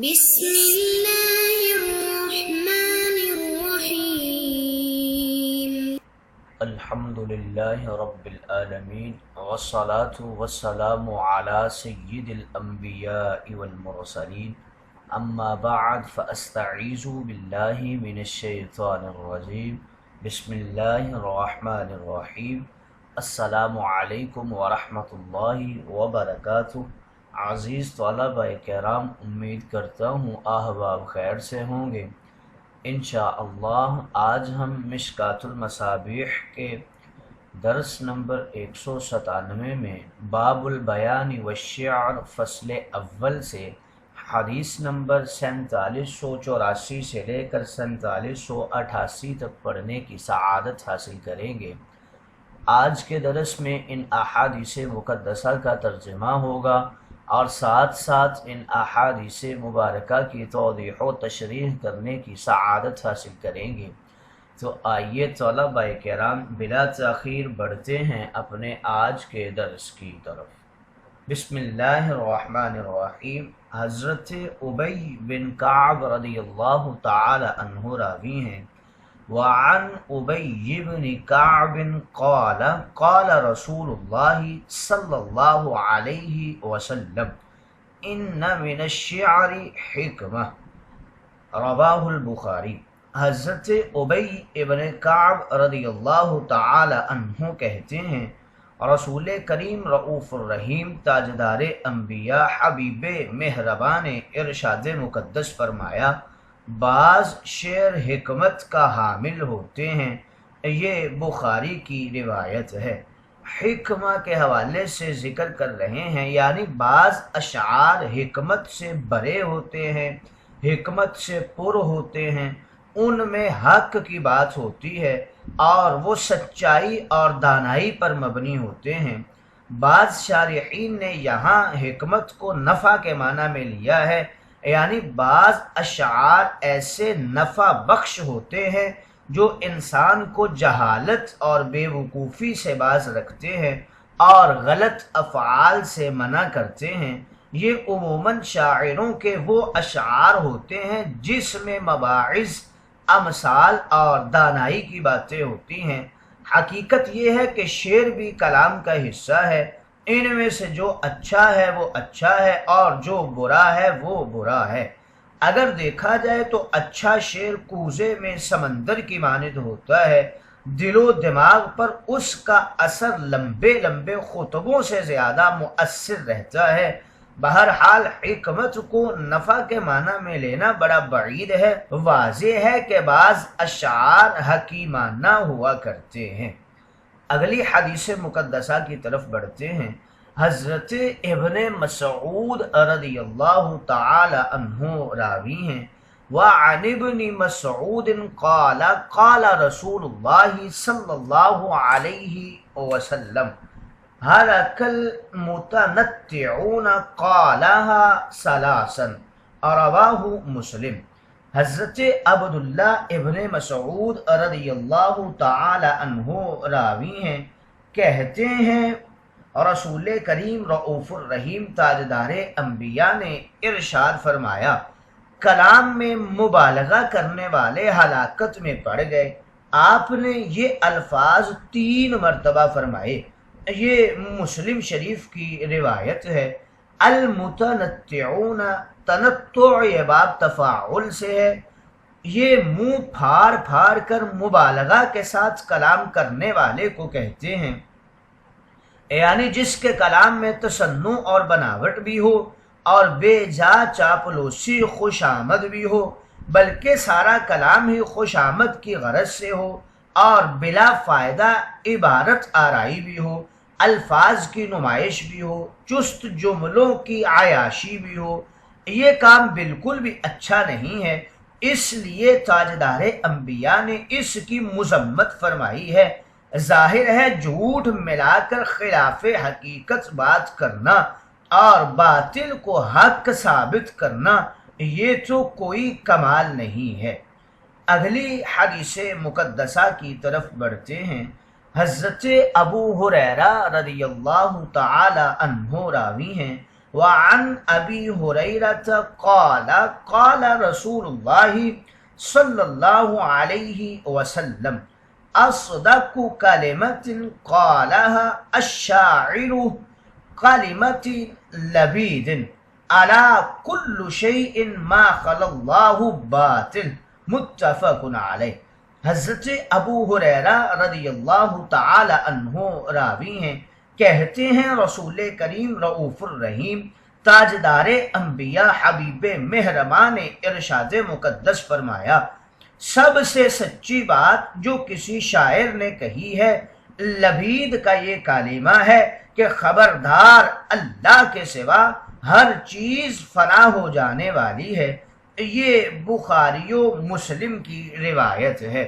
بسم اللہ الرحمن الرحیم۔ الحمد للہ رب العالمین والصلاة والسلام علی سید الانبیاء والمرسلین، اما بعد فاستعیذ باللہ من الشیطان الرجیم، بسم اللہ الرحمن الرحیم۔ السلام علیکم ورحمۃ اللہ وبرکاتہ۔ عزیز طلبہ کرام، امید کرتا ہوں احباب خیر سے ہوں گے۔ انشاءاللہ آج ہم مشکوٰۃ المصابیح کے درس نمبر 197 میں باب البیان والشعر فصل اول سے حدیث نمبر 4784 سے لے کر 4788 تک پڑھنے کی سعادت حاصل کریں گے۔ آج کے درس میں ان احادیث مقدسہ کا ترجمہ ہوگا اور ساتھ ساتھ ان احادیث مبارکہ کی توضیح و تشریح کرنے کی سعادت حاصل کریں گے۔ تو آئیے طلبہ کرام بلا تاخیر بڑھتے ہیں اپنے آج کے درس کی طرف۔ بسم اللہ الرحمن الرحیم۔ حضرت ابی بن کعب رضی اللہ تعالی عنہ راوی ہیں، وعن ابی بن کعب قال قال رسول اللہ صلی اللہ علیہ وسلم ان من الشعر حکمہ، رواہ البخاری۔ حضرت ابی ابن کعب رضی اللہ تعالی عنہ کہتے ہیں، رسول کریم رؤوف الرحیم تاجدار انبیاء حبیب مہربان نے ارشاد مقدس فرمایا، بعض شعر حکمت کا حامل ہوتے ہیں۔ یہ بخاری کی روایت ہے۔ حکمہ کے حوالے سے ذکر کر رہے ہیں، یعنی بعض اشعار حکمت سے بھرے ہوتے ہیں، حکمت سے پر ہوتے ہیں، ان میں حق کی بات ہوتی ہے اور وہ سچائی اور دانائی پر مبنی ہوتے ہیں۔ بعض شارحین نے یہاں حکمت کو نفع کے معنی میں لیا ہے، یعنی بعض اشعار ایسے نفع بخش ہوتے ہیں جو انسان کو جہالت اور بے وقوفی سے باز رکھتے ہیں اور غلط افعال سے منع کرتے ہیں۔ یہ عموماً شاعروں کے وہ اشعار ہوتے ہیں جس میں مواعظ، امثال اور دانائی کی باتیں ہوتی ہیں۔ حقیقت یہ ہے کہ شعر بھی کلام کا حصہ ہے، ان میں سے جو اچھا ہے وہ اچھا ہے اور جو برا ہے وہ برا ہے۔ اگر دیکھا جائے تو اچھا شعر کوزے میں سمندر کی مانند ہوتا ہے، دل و دماغ پر اس کا اثر لمبے لمبے خطبوں سے زیادہ مؤثر رہتا ہے۔ بہرحال حکمت کو نفع کے معنی میں لینا بڑا بعید ہے۔ واضح ہے کہ بعض اشعار حکیمانہ ہوا کرتے ہیں۔ اگلی حدیث مقدسہ کی طرف بڑھتے ہیں۔ حضرت ابن مسعود رضی اللہ تعالی عنہ راوی ہیں، وعن ابن مسعود قال قال رسول اللہ صلی اللہ علیہ وسلم هلك المتنطعون قالها ثلاثا، رواہ مسلم۔ حضرت عبداللہ ابن مسعود رضی اللہ تعالی عنہ راوی ہیں، کہتے ہیں رسول کریم رؤوف الرحیم تاجدار انبیاء نے ارشاد فرمایا، کلام میں مبالغہ کرنے والے ہلاکت میں پڑ گئے۔ آپ نے یہ الفاظ 3 مرتبہ فرمائے۔ یہ مسلم شریف کی روایت ہے۔ المتنطعون، تنطع یہ باب تفاعل سے ہے، یہ منہ پھاڑ پھاڑ کر مبالغہ کے ساتھ کلام کرنے والے کو کہتے ہیں، یعنی جس کے کلام میں تصنع اور بناوٹ بھی ہو اور بے جا چاپلوسی خوش آمد بھی ہو، بلکہ سارا کلام ہی خوش آمد کی غرض سے ہو اور بلا فائدہ عبارت آرائی بھی ہو، الفاظ کی نمائش بھی ہو، چست جملوں کی عیاشی بھی ہو۔ یہ کام بالکل بھی اچھا نہیں ہے، اس لیے تاجدار انبیاء نے اس کی مذمت فرمائی ہے۔ ظاہر ہے جھوٹ ملا کر خلاف حقیقت بات کرنا اور باطل کو حق ثابت کرنا، یہ تو کوئی کمال نہیں ہے۔ اگلی حدیث مقدسہ کی طرف بڑھتے ہیں۔ حضرت ابو ہریرہ رضی اللہ تعالی عنہ راوی ہیں، وعن ابی ہریرہ قال قال رسول اللہ صلی اللہ علیہ وسلم اصدق کلمۃ قالها الشاعر کلمۃ لبید الا کل شیء ما خلا اللہ باطل متفق علیہ۔ حضرت ابو ہریرہ رضی اللہ تعالی عنہ راوی ہیں، کہتے ہیں رسول کریم رؤوف الرحیم تاجدار انبیاء حبیب مہربان نے ارشاد مقدس فرمایا، سب سے سچی بات جو کسی شاعر نے کہی ہے لبید کا یہ کلمہ ہے کہ خبردار اللہ کے سوا ہر چیز فنا ہو جانے والی ہے۔ یہ بخاری و مسلم کی روایت ہے۔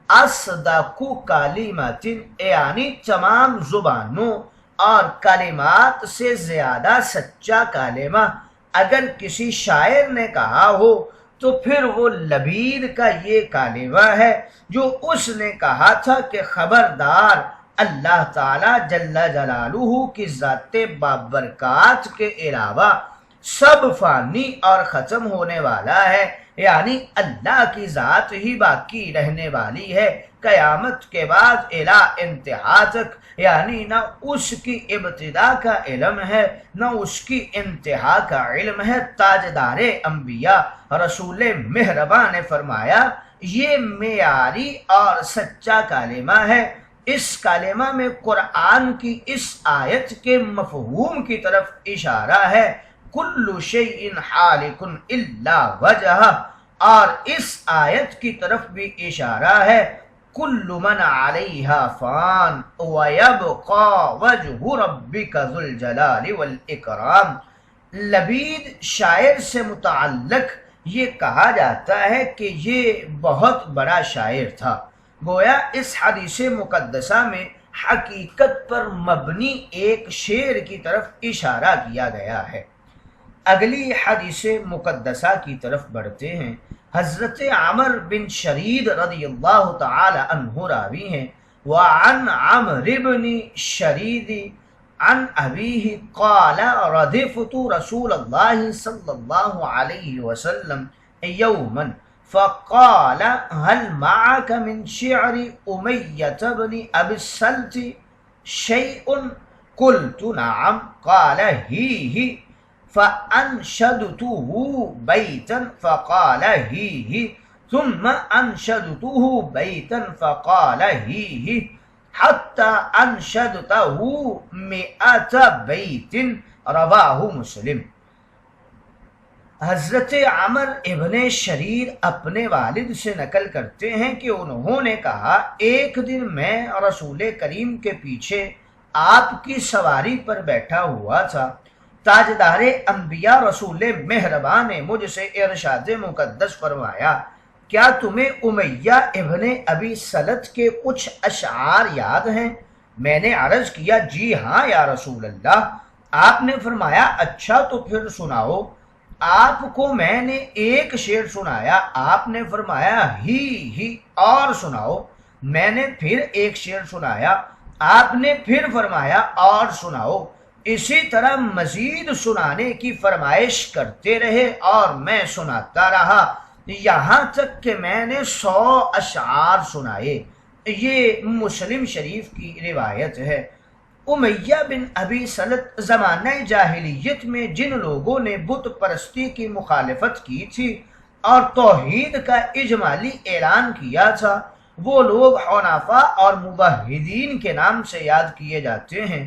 اصدق کلمات یعنی تمام زبانوں اور کلمات سے زیادہ سچا کلمہ اگر کسی شاعر نے کہا ہو تو پھر وہ لبید کا یہ کلمہ ہے جو اس نے کہا تھا کہ خبردار اللہ تعالی جل جلالہ کی ذات بابرکات کے علاوہ سب فانی اور ختم ہونے والا ہے، یعنی اللہ کی ذات ہی باقی رہنے والی ہے قیامت کے بعد الی انتہا تک، یعنی نہ اس کی ابتدا کا علم ہے نہ اس کی انتہا کا علم ہے۔ تاجدار انبیاء رسول مہربان نے فرمایا یہ معیاری اور سچا کلمہ ہے۔ اس کلمہ میں قرآن کی اس آیت کے مفہوم کی طرف اشارہ ہے، کل شیء حالک الا وجہہ، اور اس آیت کی طرف بھی اشارہ ہے کل من علیہا فان ویبقى وجہ ربک ذو الجلال والاکرام۔ لبید شاعر سے متعلق یہ کہا جاتا ہے کہ یہ بہت بڑا شاعر تھا، گویا اس حدیث مقدسہ میں حقیقت پر مبنی ایک شعر کی طرف اشارہ کیا گیا ہے۔ اگلی حدیث مقدسہ کی طرف بڑھتے ہیں۔ حضرت عمر بن شرید رضی اللہ تعالی عنہ راوی ہیں، وعن عمر بن شرید عن ابیہ قال ردفت رسول اللہ صلی اللہ علیہ وسلم یوما فقال هل معك من شعر امیۃ بن ابی السلط شیء قلت نعم قال ہی فأنشدته بيتا فقال هي ثم أنشدته بيتا فقال هي حتى أنشدته 100 بيت رواه مسلم۔ حضرت عمر ابن شریر اپنے والد سے نقل کرتے ہیں کہ انہوں نے کہا ایک دن میں رسول کریم کے پیچھے آپ کی سواری پر بیٹھا ہوا تھا، تاجدار انبیاء رسول مہربان نے مجھ سے ارشاد مقدس فرمایا کیا تمہیں امیہ ابن ابی سلط کے کچھ اشعار یاد ہیں؟ میں نے عرض کیا جی ہاں یا رسول اللہ۔ آپ نے فرمایا اچھا تو پھر سناؤ۔ آپ کو میں نے ایک شعر سنایا، آپ نے فرمایا ہی اور سناؤ۔ میں نے پھر ایک شعر سنایا، آپ نے پھر فرمایا اور سناؤ۔ اسی طرح مزید سنانے کی فرمائش کرتے رہے اور میں سناتا رہا یہاں تک کہ میں نے 100 اشعار سنائے۔ یہ مسلم شریف کی روایت ہے۔ امیہ بن ابی سلط زمانہ جاہلیت میں جن لوگوں نے بت پرستی کی مخالفت کی تھی اور توحید کا اجمالی اعلان کیا تھا، وہ لوگ حنفاء اور موحدین کے نام سے یاد کیے جاتے ہیں۔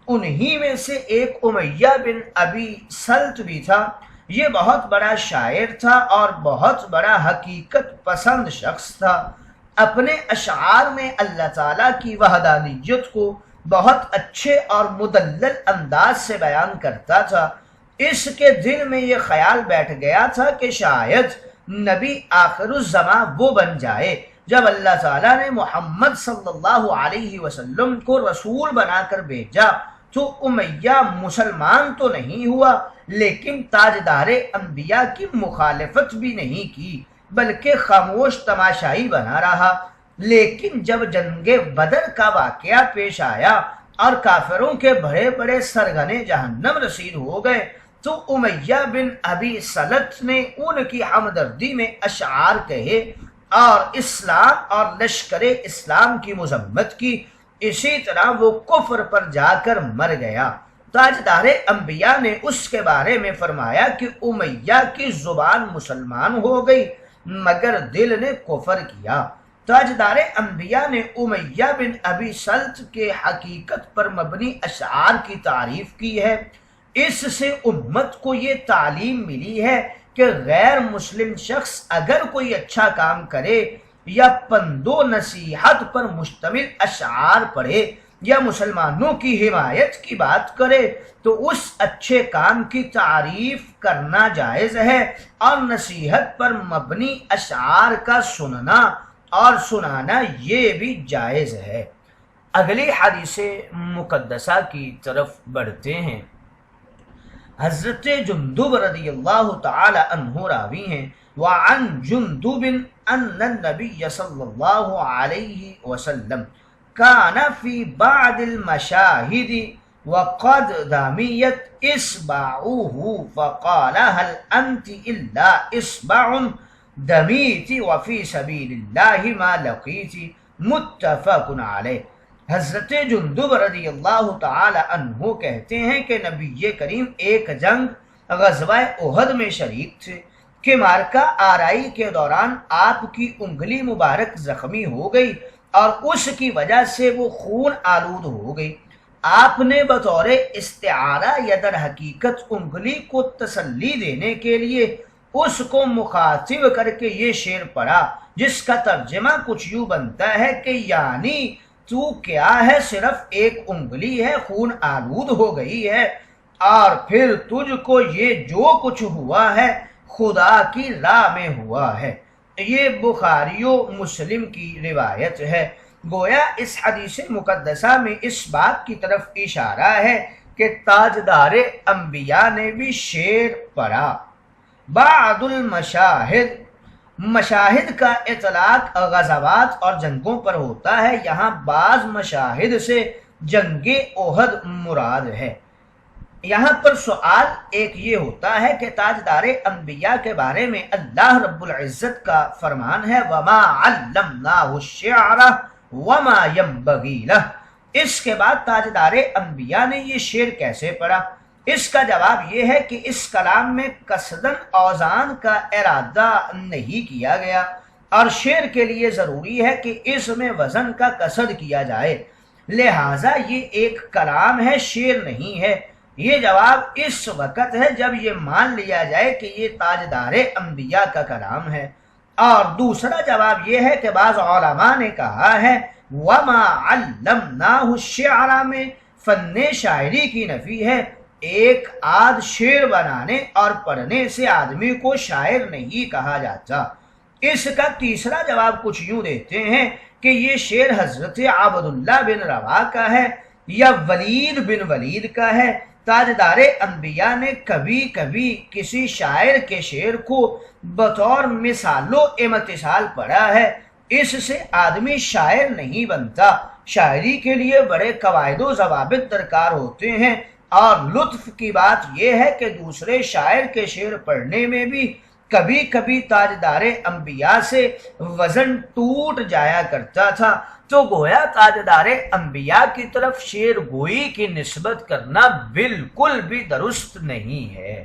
انہی میں سے ایک امیہ بن ابی سلط بھی تھا۔ یہ بہت بڑا شاعر تھا اور بہت بڑا حقیقت پسند شخص تھا۔ اپنے اشعار میں اللہ تعالیٰ کی وحدانیت کو بہت اچھے اور مدلل انداز سے بیان کرتا تھا۔ اس کے دل میں یہ خیال بیٹھ گیا تھا کہ شاید نبی آخر الزماں وہ بن جائے جب اللہ تعالیٰ نے محمد صلی اللہ علیہ وسلم کو رسول بنا کر بھیجا تو امیہ مسلمان تو نہیں ہوا لیکن تاجدار انبیاء کی مخالفت بھی نہیں کی بلکہ خاموش تماشائی بنا رہا۔ لیکن جب جنگ بدر کا واقعہ پیش آیا اور کافروں کے بڑے بڑے سرگنے جہنم رسید ہو گئے، تو امیہ بن ابی سلط نے ان کی ہمدردی میں اشعار کہے اور اسلام اور لشکر اسلام کی مذمت کی۔ اسی طرح وہ کفر پر جا کر مر گیا۔ تاجدار انبیاء نے اس کے بارے میں فرمایا کہ امیہ کی زبان مسلمان ہو گئی مگر دل نے کفر کیا۔ تاجدار انبیاء نے امیہ بن ابی سلط کے حقیقت پر مبنی اشعار کی تعریف کی ہے۔ اس سے امت کو یہ تعلیم ملی ہے کہ غیر مسلم شخص اگر کوئی اچھا کام کرے یا پند و نصیحت پر مشتمل اشعار پڑھے یا مسلمانوں کی حمایت کی بات کرے تو اس اچھے کام کی تعریف کرنا جائز ہے، اور نصیحت پر مبنی اشعار کا سننا اور سنانا یہ بھی جائز ہے۔ اگلی حدیث مقدسہ کی طرف بڑھتے ہیں۔ حضرت جندب رضی اللہ تعالی عنہ راوی ہیں، وعن جندب ان النبی صلی اللہ علیہ وسلم کان فی بعض المشاہد وقد دامیت اصبعه فقال هل انت الا اصبع دمیت وفی سبیل اللہ ما لقیت، متفق علیہ۔ حضرت جندب رضی اللہ تعالی عنہ کہتے ہیں کہ نبی کریم ایک جنگ غزوہ احد میں شریک تھے کہ معرکہ آرائی کے دوران آپ کی انگلی مبارک زخمی ہو گئی اور اس کی وجہ سے وہ خون آلود ہو گئی۔ آپ نے بطور استعارہ یا در حقیقت انگلی کو تسلی دینے کے لیے اس کو مخاطب کر کے یہ شعر پڑھا، جس کا ترجمہ کچھ یوں بنتا ہے کہ یعنی تو کیا ہے، صرف ایک انگلی ہے، خون آلود ہو گئی ہے، اور پھر تجھ کو یہ جو کچھ ہوا ہے خدا کی راہ میں ہوا ہے۔ یہ بخاری و مسلم کی روایت ہے۔ گویا اس حدیث مقدسہ میں اس بات کی طرف اشارہ ہے کہ تاجدار انبیاء نے بھی شعر پڑھا۔ بعض المشاہد، مشاہد کا اطلاق غزوات اور جنگوں پر ہوتا ہے، یہاں بعض مشاہد سے جنگ احد مراد ہے۔ یہاں پر سوال ایک یہ ہوتا ہے کہ تاجدار انبیاء کے بارے میں اللہ رب العزت کا فرمان ہے وَمَا عَلَّمْنَاهُ الشِّعْرَ وَمَا يَنبَغِي لَهُ، اس کے بعد تاجدار انبیاء نے یہ شعر کیسے پڑھا؟ اس کا جواب یہ ہے کہ اس کلام میں قصداً اوزان کا ارادہ نہیں کیا گیا، اور شعر کے لیے ضروری ہے کہ اس میں وزن کا قصد کیا جائے، لہٰذا یہ ایک کلام ہے، شعر نہیں ہے۔ یہ جواب اس وقت ہے جب یہ مان لیا جائے کہ یہ تاجدار انبیاء کا کلام ہے۔ اور دوسرا جواب یہ ہے کہ بعض علماء نے کہا ہے وَمَا عَلَّمْنَاهُ الشِّعْرَ میں فن شاعری کی نفی ہے، ایک آدھ شعر بنانے اور پڑھنے سے آدمی کو شاعر نہیں کہا جاتا۔ اس کا تیسرا جواب کچھ یوں دیتے ہیں کہ یہ شعر حضرت عبداللہ بن روا کا ہے یا ولید بن ولید کا ہے۔ تاجدار انبیاء نے کبھی کبھی کسی شاعر کے شعر کو بطور مثال و امتثال پڑھا ہے، اس سے آدمی شاعر نہیں بنتا۔ شاعری کے لیے بڑے قواعد و ضوابط درکار ہوتے ہیں، اور لطف کی بات یہ ہے کہ دوسرے شاعر کے شعر پڑھنے میں بھی کبھی کبھی تاجدار انبیاء سے وزن ٹوٹ جایا کرتا تھا، تو گویا تاجدار انبیاء کی طرف شعر گوئی کی نسبت کرنا بالکل بھی درست نہیں ہے۔